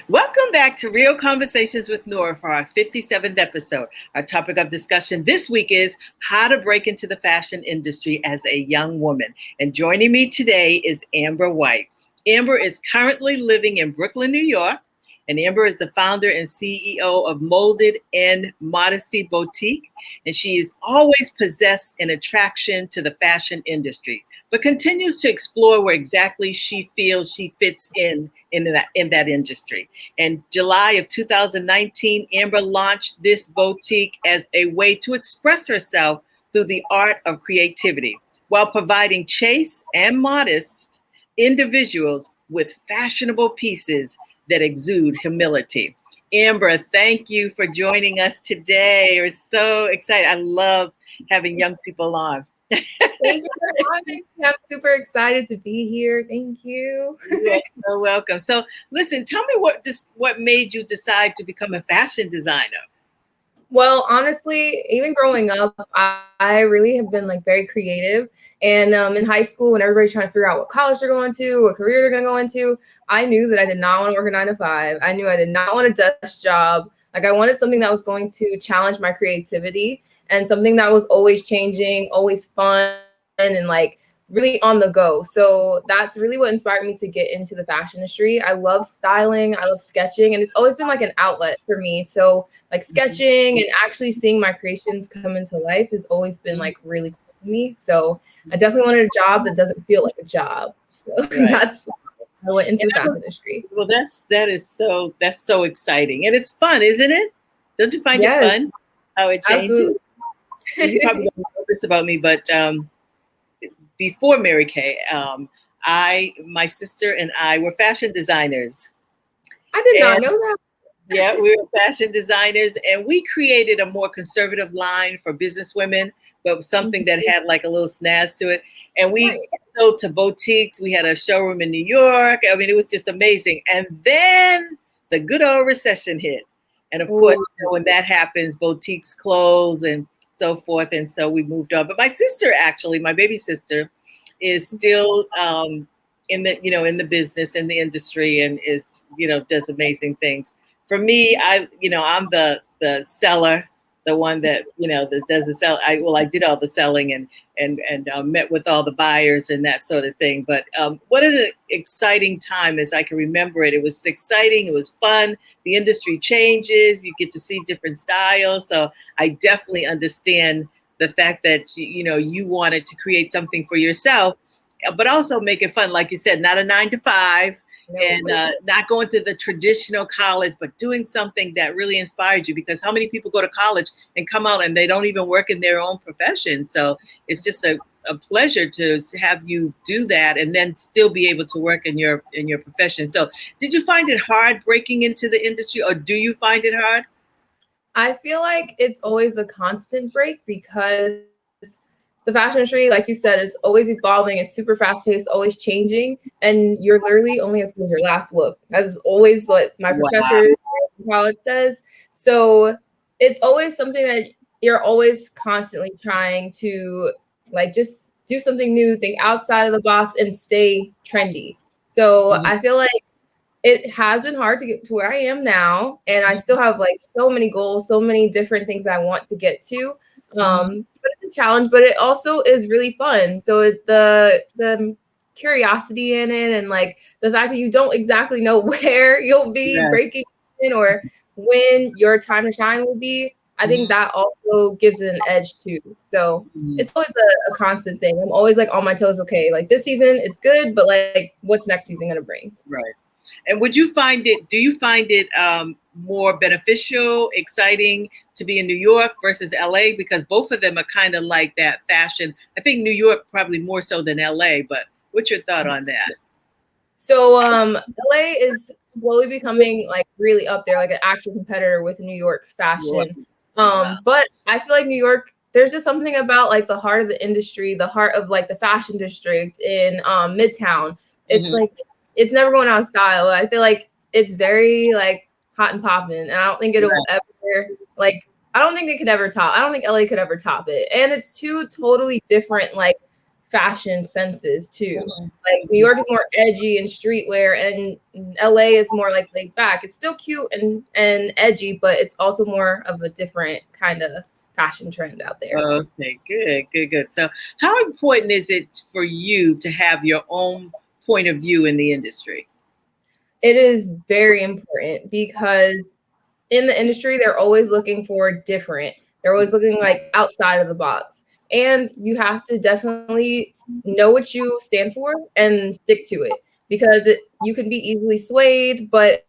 Welcome back to Real Conversations with Nora for our 57th episode. Our topic of discussion this week is how to break into the fashion industry as a young woman. And joining me today is Amber White. Amber is currently living in Brooklyn, New York. And Amber is the founder and CEO of Molded and Modesty Boutique. And she has always possessed an attraction to the fashion industry, but continues to explore where exactly she feels she fits in that industry. In July of 2019, Amber launched this boutique as a way to express herself through the art of creativity, while providing chaste and modest individuals with fashionable pieces that exude humility. Amber, thank you for joining us today. We're so excited. I love having young people on. Thank you for having me. I'm super excited to be here. Thank you. You're so welcome. So listen, tell me what made you decide to become a fashion designer? Well, honestly, even growing up, I really have been like very creative. And in high school, when everybody's trying to figure out what college they're going to, what career they're going to go into, I knew that I did not want to work a 9 to 5. I knew I did not want a desk job. Like I wanted something that was going to challenge my creativity and something that was always changing, always fun, and like really on the go. So that's really what inspired me to get into the fashion industry. I love styling, I love sketching, and it's always been like an outlet for me. So like sketching and actually seeing my creations come into life has always been like really cool to me. So I definitely wanted a job that doesn't feel like a job. So that's why I went into the fashion industry. Well, that's so exciting, and it's fun, isn't it? Don't you find it fun how it changes? You probably don't know this about me, but before Mary Kay, my sister and I were fashion designers. I did not know that. Yeah, we were fashion designers, and we created a more conservative line for business women, but something that had like a little snazz to it. And we sold to boutiques. We had a showroom in New York. I mean, it was just amazing. And then the good old recession hit. And of course, when that happens, boutiques close and so forth. And so we moved on. But my sister, actually, my baby sister, is still in the business, in the industry, and is, does amazing things. For me, I'm the seller, the one that, that does the sell. I did all the selling and met with all the buyers and that sort of thing. But what an exciting time, as I can remember it. It was exciting. It was fun. The industry changes. You get to see different styles. So I definitely understand the fact that, you wanted to create something for yourself, but also make it fun. Like you said, not a 9 to 5. And not going to the traditional college, but doing something that really inspires you. Because how many people go to college and come out and they don't even work in their own profession? So it's just a pleasure to have you do that and then still be able to work in your profession. So did you find it hard breaking into the industry, or do you find it hard? I feel like it's always a constant break because the fashion industry, like you said, is always evolving. It's super fast paced, always changing. And you're literally only as good as your last look. That's always what my professor in college says. So it's always something that you're always constantly trying to like just do something new, think outside of the box and stay trendy. So I feel like it has been hard to get to where I am now. And I still have like so many goals, so many different things I want to get to. But it's a challenge, but it also is really fun. So the curiosity in it and like the fact that you don't exactly know where you'll be breaking in or when your time to shine will be, I think that also gives it an edge too. So it's always a constant thing. I'm always like on my toes. Okay, like this season it's good, but like what's next season gonna bring? Right. And do you find it more beneficial, exciting to be in New York versus LA? Because both of them are kind of like that fashion. I think New York probably more so than LA, but what's your thought on that? So LA is slowly becoming like really up there, like an actual competitor with New York fashion. But I feel like New York, there's just something about like the heart of the industry, the heart of like the fashion district in Midtown. It's like it's never going out of style. I feel like it's very like hot and popping, and I don't think it'll ever like. I don't think it could ever top. I don't think LA could ever top it. And it's two totally different like fashion senses too. Mhm. Like New York is more edgy and streetwear, and LA is more like laid back. It's still cute and edgy, but it's also more of a different kind of fashion trend out there. Okay, good. So, how important is it for you to have your own point of view in the industry? It is very important because in the industry, they're always looking for different. They're always looking like outside of the box. And you have to definitely know what you stand for and stick to it because you can be easily swayed. But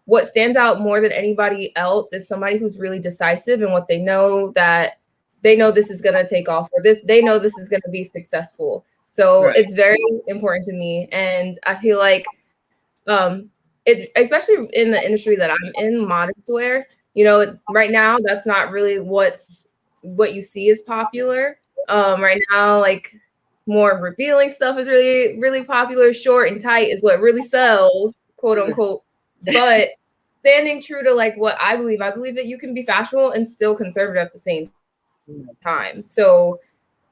what stands out more than anybody else is somebody who's really decisive in what they know, that they know this is going to take off, or they know this is going to be successful. So Right. it's very important to me. And I feel like um, it's especially in the industry that I'm in, modest wear. Right now that's not really what you see is popular. Right now, like more revealing stuff is really, really popular. Short and tight is what really sells, quote unquote. But standing true to like what I believe that you can be fashionable and still conservative at the same time. So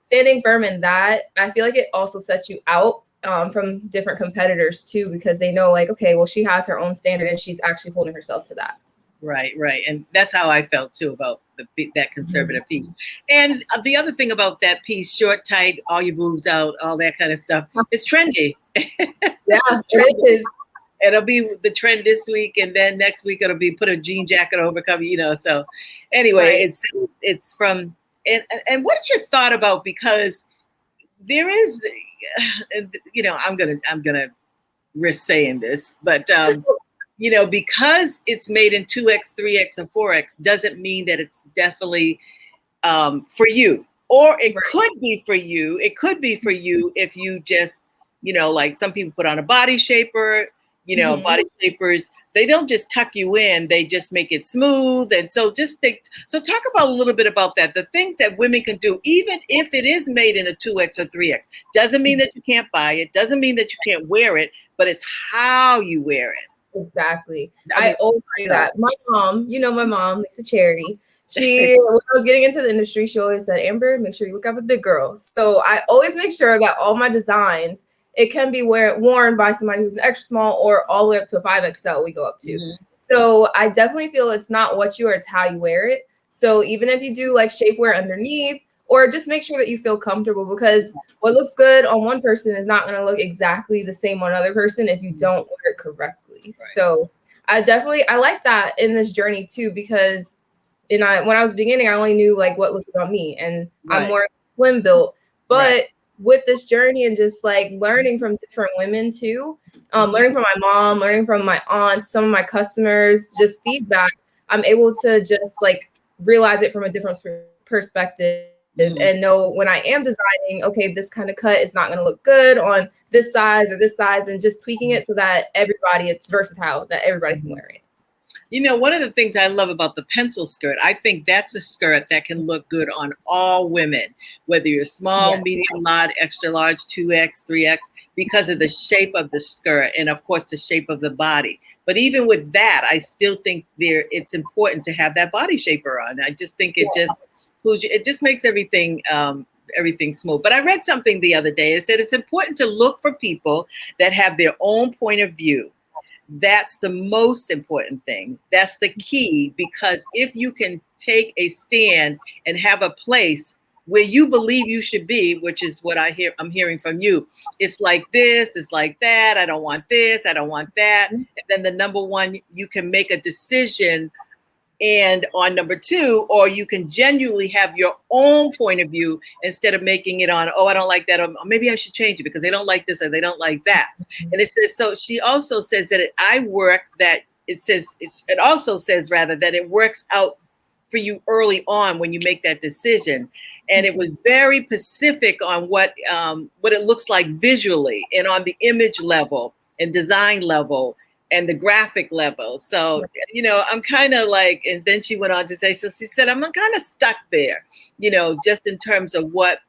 standing firm in that, I feel like it also sets you out from different competitors too, because they know like, okay, well, she has her own standard and she's actually holding herself to that. Right. And that's how I felt too about that conservative piece. And the other thing about that piece, short, tight, all your boobs out, all that kind of stuff, it's trendy. Yeah, it is. It'll be the trend this week, and then next week it'll be put a jean jacket over cover, So anyway, Right. it's from and what's your thought about, because there is, I'm gonna risk saying this, but because it's made in 2X, 3X, and 4X doesn't mean that it's definitely for you. Or it could be for you. It could be for you if you just, like some people put on a body shaper, body shapers, they don't just tuck you in, they just make it smooth. And so talk about a little bit about that. The things that women can do, even if it is made in a 2X or 3X, doesn't mean that you can't buy it, doesn't mean that you can't wear it, but it's how you wear it. Exactly. I always say that. My mom, my mom, Lisa Charity, when I was getting into the industry, she always said, Amber, make sure you look out for the big girls. So I always make sure that all my designs, it can be worn by somebody who's an extra small or all the way up to a 5XL we go up to. Mm-hmm. So I definitely feel it's not what you are, it's how you wear it. So even if you do like shapewear underneath, or just make sure that you feel comfortable, because what looks good on one person is not going to look exactly the same on another person if you don't wear it correctly. Right. So I like that in this journey too, because when I was beginning, I only knew like what looked good on me, and I'm more slim built. But with this journey and just like learning from different women too, learning from my mom, learning from my aunts, some of my customers, just feedback, I'm able to just like realize it from a different perspective. And know when I am designing, okay, this kind of cut is not going to look good on this size or this size, and just tweaking it so that it's versatile, that everybody can wear it. One of the things I love about the pencil skirt, I think that's a skirt that can look good on all women, whether you're small, medium, large, extra large, 2X, 3X, because of the shape of the skirt and, of course, the shape of the body. But even with that, I still think it's important to have that body shaper on. I just think it just makes everything smooth. But I read something the other day. It said it's important to look for people that have their own point of view. That's the most important thing. That's the key, because if you can take a stand and have a place where you believe you should be, which is what I'm hearing from you. It's like this, it's like that. I don't want this, I don't want that. And then the number one, you can make a decision. And on number two, or you can genuinely have your own point of view instead of making it on, I don't like that, or maybe I should change it because they don't like this or they don't like that. And it says, so she also says that it also says rather that it works out for you early on when you make that decision. And it was very specific on what it looks like visually and on the image level and design level and the graphic level. So, I'm kind of like, and then she went on to say, so she said, I'm kind of stuck there, just in terms of what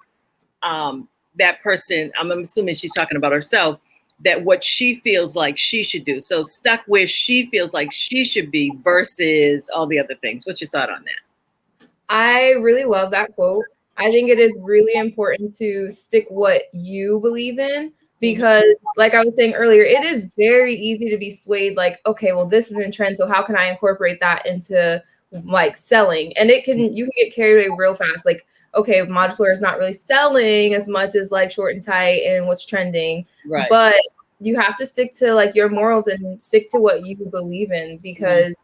that person, I'm assuming she's talking about herself, that what she feels like she should do. So stuck where she feels like she should be versus all the other things. What's your thought on that? I really love that quote. I think it is really important to stick what you believe in, because like I was saying earlier, it is very easy to be swayed like, okay, well, this is in trend, so how can I incorporate that into like selling? And you can get carried away real fast. Like, okay, modular is not really selling as much as like short and tight and what's trending. Right. But you have to stick to like your morals and stick to what you believe in, because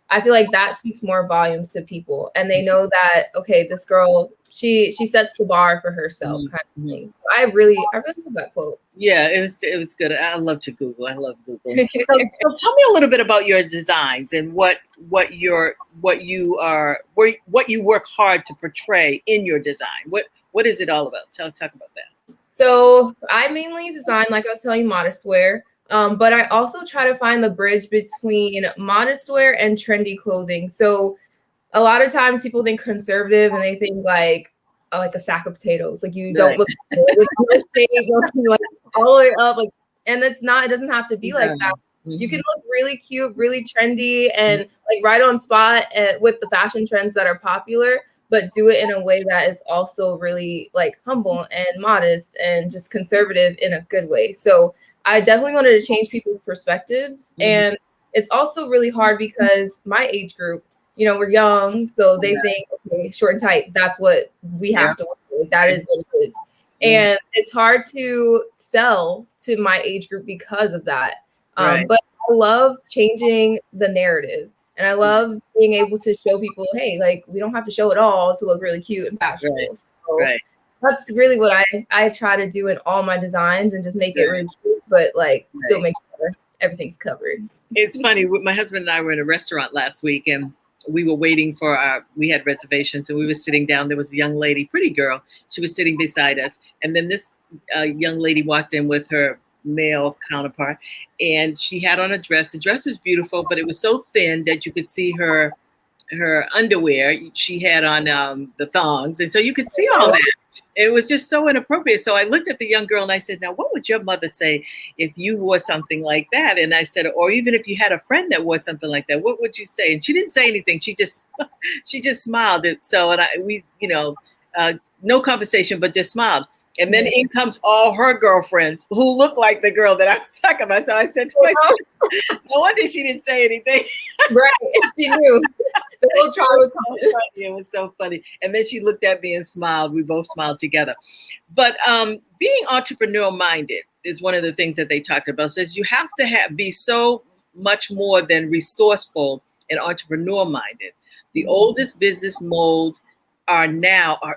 I feel like that speaks more volumes to people, and they know that, okay, this girl, she sets the bar for herself, kind of thing. So I really love that quote. Yeah, it was good. I love to Google. I love Google. So tell me a little bit about your designs and what you work hard to portray in your design. What is it all about? Talk about that. So I mainly design, like I was telling you, modest wear. But I also try to find the bridge between modest wear and trendy clothing. So a lot of times people think conservative and they think like a sack of potatoes. Like you don't look like all the way up. Like, and it's not. It doesn't have to be like that. You can look really cute, really trendy, and like right on spot with the fashion trends that are popular, but do it in a way that is also really like humble and modest and just conservative in a good way. So I definitely wanted to change people's perspectives. And it's also really hard because my age group, we're young, so they think, okay, short and tight, that's what we have to work with. That is what it is. And it's hard to sell to my age group because of that. But I love changing the narrative. And I love being able to show people, hey, like we don't have to show it all to look really cute and fashionable. So that's really what I try to do in all my designs, and just make it really cute, but like still make sure everything's covered. It's funny. My husband and I were in a restaurant last week, and we were waiting for we had reservations, and we were sitting down. There was a young lady, pretty girl. She was sitting beside us. And then this young lady walked in with her male counterpart, and she had on a dress. The dress was beautiful, but it was so thin that you could see her underwear. She had on the thongs, and so you could see all that. It was just so inappropriate. So I looked at the young girl and I said, now, what would your mother say if you wore something like that? And I said, or even if you had a friend that wore something like that, what would you say? And she didn't say anything. She just smiled. So, and we, no conversation, but just smiled. And then in comes all her girlfriends who look like the girl that I was talking about. So I said to myself, no wonder she didn't say anything. Right. She knew. The whole trial was so funny. It was so funny. And then she looked at me and smiled. We both smiled together. But being entrepreneurial minded is one of the things that they talked about. It says you have to be so much more than resourceful and entrepreneur minded. The oldest business molds are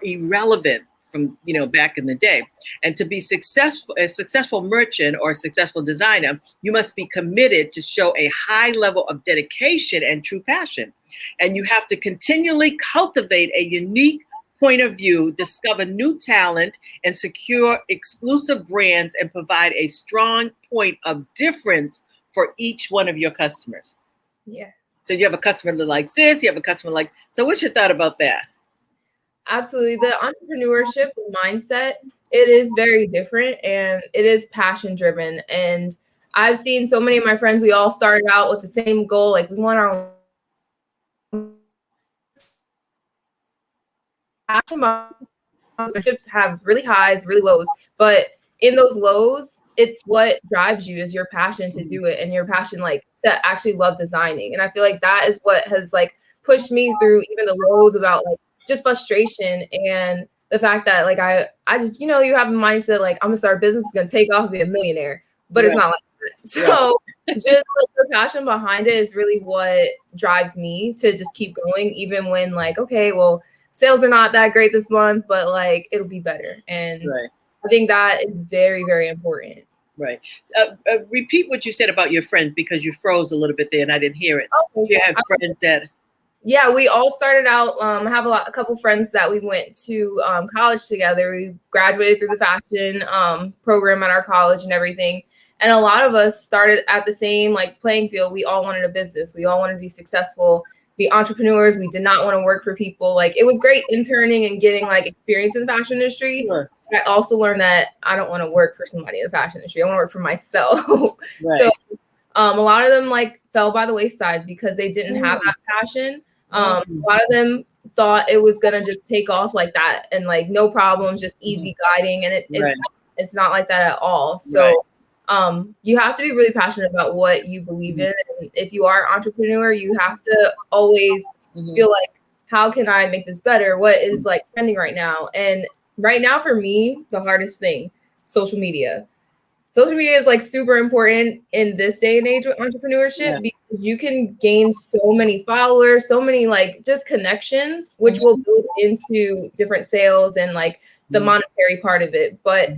irrelevant from back in the day. And to be a successful merchant or a successful designer, you must be committed to show a high level of dedication and true passion. And you have to continually cultivate a unique point of view, discover new talent, and secure exclusive brands, and provide a strong point of difference for each one of your customers. Yeah. So you have a customer that likes this, you have a customer like, so what's your thought about that? Absolutely. The entrepreneurship mindset, it is very different, and it is passion driven. And I've seen so many of my friends, we all started out with the same goal. Like we want our passion have really highs, really lows. But in those lows, it's what drives you is your passion to do it, and your passion like to actually love designing. And I feel like that is what has like pushed me through even the lows about like just frustration, and the fact that like I just, you have a mindset like I'm gonna start a business, it's gonna take off and be a millionaire, but it's not like that. So just like the passion behind it is really what drives me to just keep going, even when like, okay, well, sales are not that great this month, but like it'll be better. And I think that is very, very important. Right. Repeat what you said about your friends, because you froze a little bit there and I didn't hear it. You have friends that. Yeah, we all started out. I have a couple friends that we went to college together. We graduated through the fashion program at our college and everything. And a lot of us started at the same like playing field. We all wanted a business. We all wanted to be successful, be entrepreneurs. We did not want to work for people. Like it was great interning and getting like experience in the fashion industry. Sure. I also learned that I don't want to work for somebody in the fashion industry. I want to work for myself. So a lot of them like fell by the wayside because they didn't have that passion. A lot of them thought it was gonna just take off like that and like no problems, just easy guiding, and it's not like that at all. So you have to be really passionate about what you believe in, and if you are an entrepreneur, you have to always feel like, how can I make this better? What is like trending right now? And right now for me, the hardest thing, social media. Social media is like super important in this day and age with entrepreneurship because you can gain so many followers, so many like just connections, which will build into different sales and like the monetary part of it. But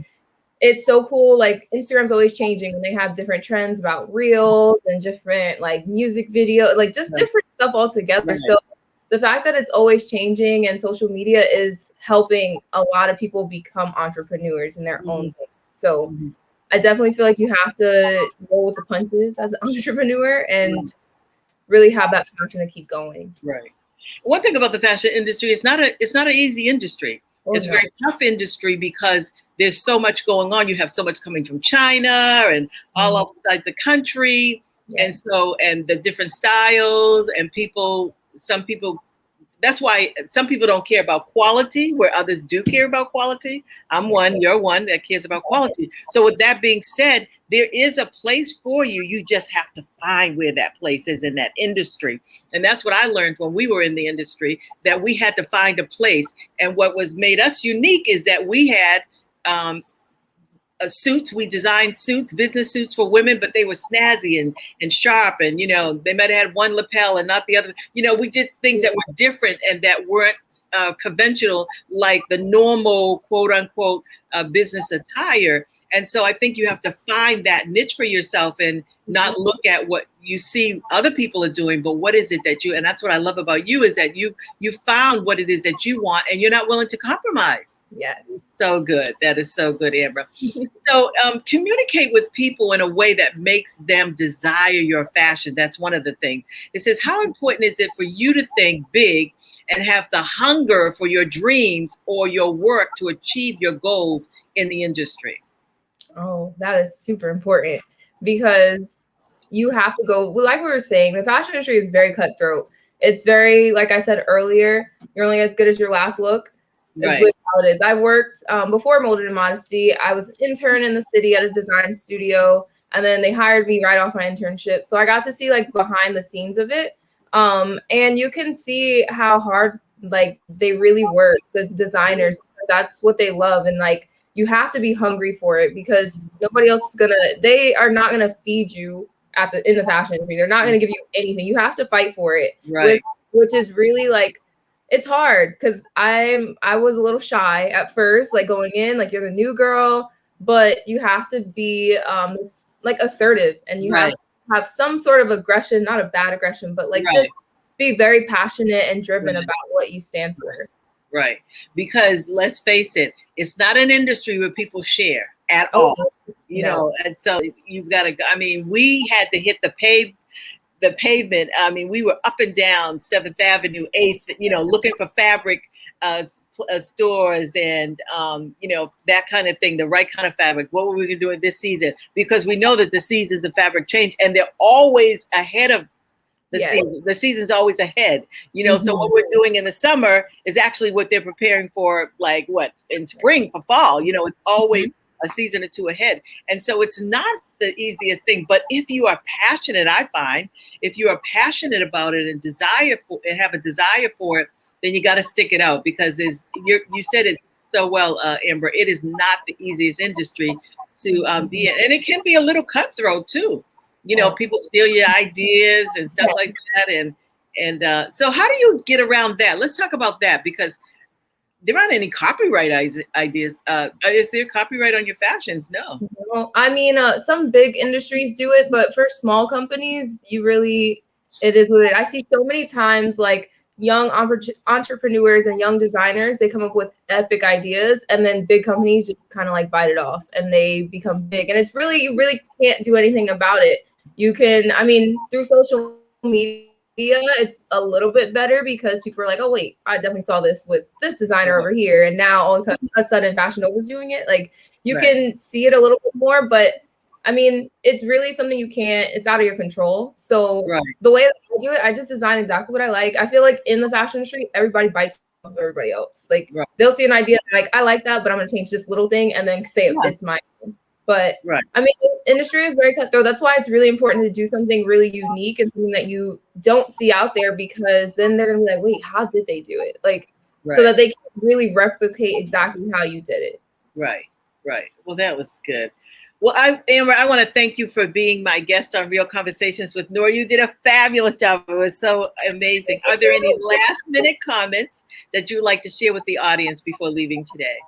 it's so cool. Like Instagram's always changing, and they have different trends about reels and different like music video, like just different stuff altogether. So the fact that it's always changing and social media is helping a lot of people become entrepreneurs in their own way. So I definitely feel like you have to roll with the punches as an entrepreneur and really have that passion to keep going. Right. One thing about the fashion industry, it's not an easy industry. It's a very tough industry because there's so much going on. You have so much coming from China and all outside the country. And so, and the different styles and some people, that's why some people don't care about quality where others do care about quality. I'm one, you're one that cares about quality. So with that being said, there is a place for you. You just have to find where that place is in that industry. And that's what I learned when we were in the industry, that we had to find a place. And what was made us unique is that we had suits. We designed suits, business suits for women, but they were snazzy and sharp. And, you know, they might have had one lapel and not the other. You know, we did things that were different and that weren't conventional, like the normal, quote unquote, business attire. And so I think you have to find that niche for yourself and not look at what you see other people are doing, but what is it that you, and that's what I love about you, is that you found what it is that you want and you're not willing to compromise. Yes. So good. That is so good, Amber. So communicate with people in a way that makes them desire your fashion. That's one of the things. It says, how important is it for you to think big and have the hunger for your dreams or your work to achieve your goals in the industry? Oh, that is super important because you have to go, like we were saying, the fashion industry is very cutthroat. It's very, like I said earlier, you're only as good as your last look. That's really how it is. I worked before Molded in Modesty. I was an intern in the city at a design studio, and then they hired me right off my internship. So I got to see like behind the scenes of it. And you can see how hard like they really work, the designers. That's what they love. And like, you have to be hungry for it because nobody else is they are not gonna feed you in the fashion industry. They're not gonna give you anything. You have to fight for it. Which is really like, it's hard because I was a little shy at first, like going in, like you're the new girl, but you have to be like assertive, and you have to have some sort of aggression, not a bad aggression, but like just be very passionate and driven about what you stand for. Right. Because let's face it, it's not an industry where people share at all, you know, and so you've got to, I mean, we had to hit the pavement. I mean, we were up and down 7th Avenue, 8th, you know, looking for fabric stores and, you know, that kind of thing, the right kind of fabric. What were we going to do in this season? Because we know that the seasons of fabric change and they're always ahead of the season. The season's always ahead, you know. So what we're doing in the summer is actually what they're preparing for, like what in spring for fall. You know, it's always a season or two ahead, and so it's not the easiest thing. But if you are passionate, I find if you are passionate about it and have a desire for it, then you got to stick it out because you said it so well, Amber. It is not the easiest industry to be in, and it can be a little cutthroat too. You know, people steal your ideas and stuff like that. And so how do you get around that? Let's talk about that because there aren't any copyright ideas. Is there copyright on your fashions? No. Well, I mean, some big industries do it, but for small companies, it is what it is. I see so many times like young entrepreneurs and young designers, they come up with epic ideas and then big companies just kind of like bite it off and they become big. And it's really, you really can't do anything about it. You can, I mean, through social media, it's a little bit better because people are like, oh, wait, I definitely saw this with this designer over here. And now all of a sudden Fashion Nova's doing it. Like you can see it a little bit more, but I mean, it's really something it's out of your control. So Right. the way that I do it, I just design exactly what I like. I feel like in the fashion industry, everybody bites off of everybody else. Like Right. they'll see an idea like, I like that, but I'm gonna change this little thing and then say it's mine. But Right. I mean, industry is very cutthroat. That's why it's really important to do something really unique and something that you don't see out there, because then they're gonna be like, wait, how did they do it? Like, so that they can really replicate exactly how you did it. Right. Right. Well, that was good. Well, Amber, I want to thank you for being my guest on Real Conversations with Nora. You did a fabulous job. It was so amazing. Are there any last minute comments that you'd like to share with the audience before leaving today?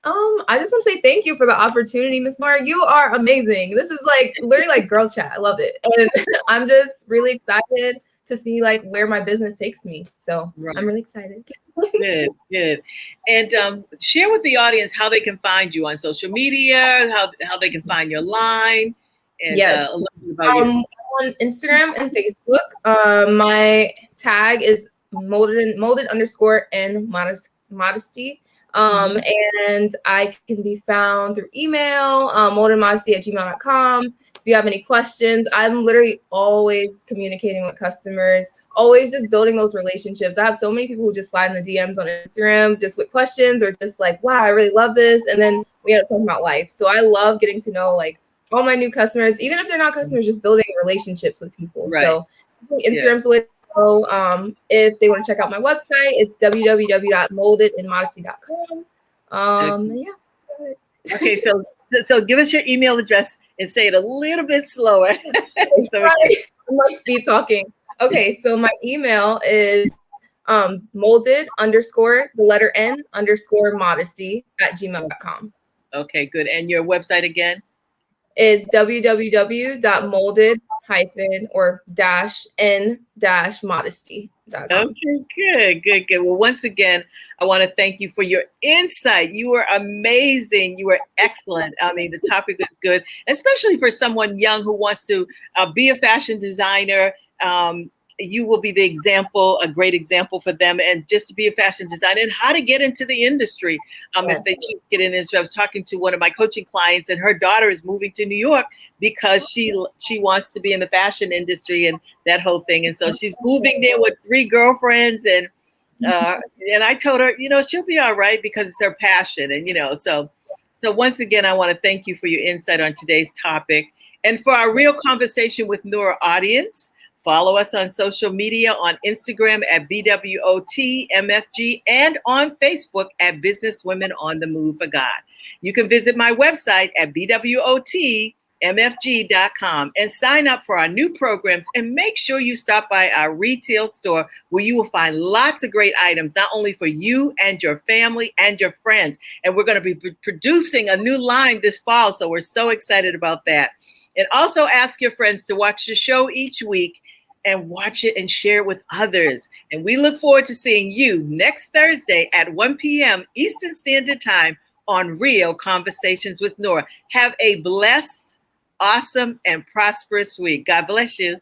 I just want to say thank you for the opportunity, Miss Nora. You are amazing. This is like literally like girl chat. I love it. And I'm just really excited to see like where my business takes me. So I'm really excited. Good, good. And share with the audience how they can find you on social media, how they can find your line, and yes. a little bit about you. On Instagram and Facebook, my tag is molded_in modesty. And I can be found through email, moldedmodesty@gmail.com. If you have any questions, I'm literally always communicating with customers, always just building those relationships. I have so many people who just slide in the DMs on Instagram just with questions or just like, wow, I really love this. And then we end up talking about life. So I love getting to know like all my new customers, even if they're not customers, just building relationships with people. So I think Instagram's the way to go. If they want to check out my website, it's www.moldedinmodesty.com. Okay, so give us your email address and say it a little bit slower. I'm like speed talking. Okay, so my email is molded_N_modesty@gmail.com. Okay, good. And your website again? Is www.molded-n-modesty.com. Okay, good. Well, once again, I want to thank you for your insight. You were amazing. You were excellent. I mean, the topic is good, especially for someone young who wants to be a fashion designer. You will be the example, a great example for them, and just to be a fashion designer and how to get into the industry. If they choose to get in the industry. I was talking to one of my coaching clients, and her daughter is moving to New York because she wants to be in the fashion industry and that whole thing. And so she's moving there with 3 girlfriends, and I told her, she'll be all right because it's her passion. And so once again, I want to thank you for your insight on today's topic. And for our Real Conversation with Nora audience, follow us on social media on Instagram at BWOTMFG and on Facebook at Businesswomen on the Move for God. You can visit my website at BWOTMFG.com and sign up for our new programs, and make sure you stop by our retail store where you will find lots of great items, not only for you and your family and your friends. And we're going to be producing a new line this fall, so we're so excited about that. And also ask your friends to watch the show each week and watch it and share it with others. And we look forward to seeing you next Thursday at 1 p.m. Eastern Standard Time on Real Conversations with Nora. Have a blessed, awesome, and prosperous week. God bless you.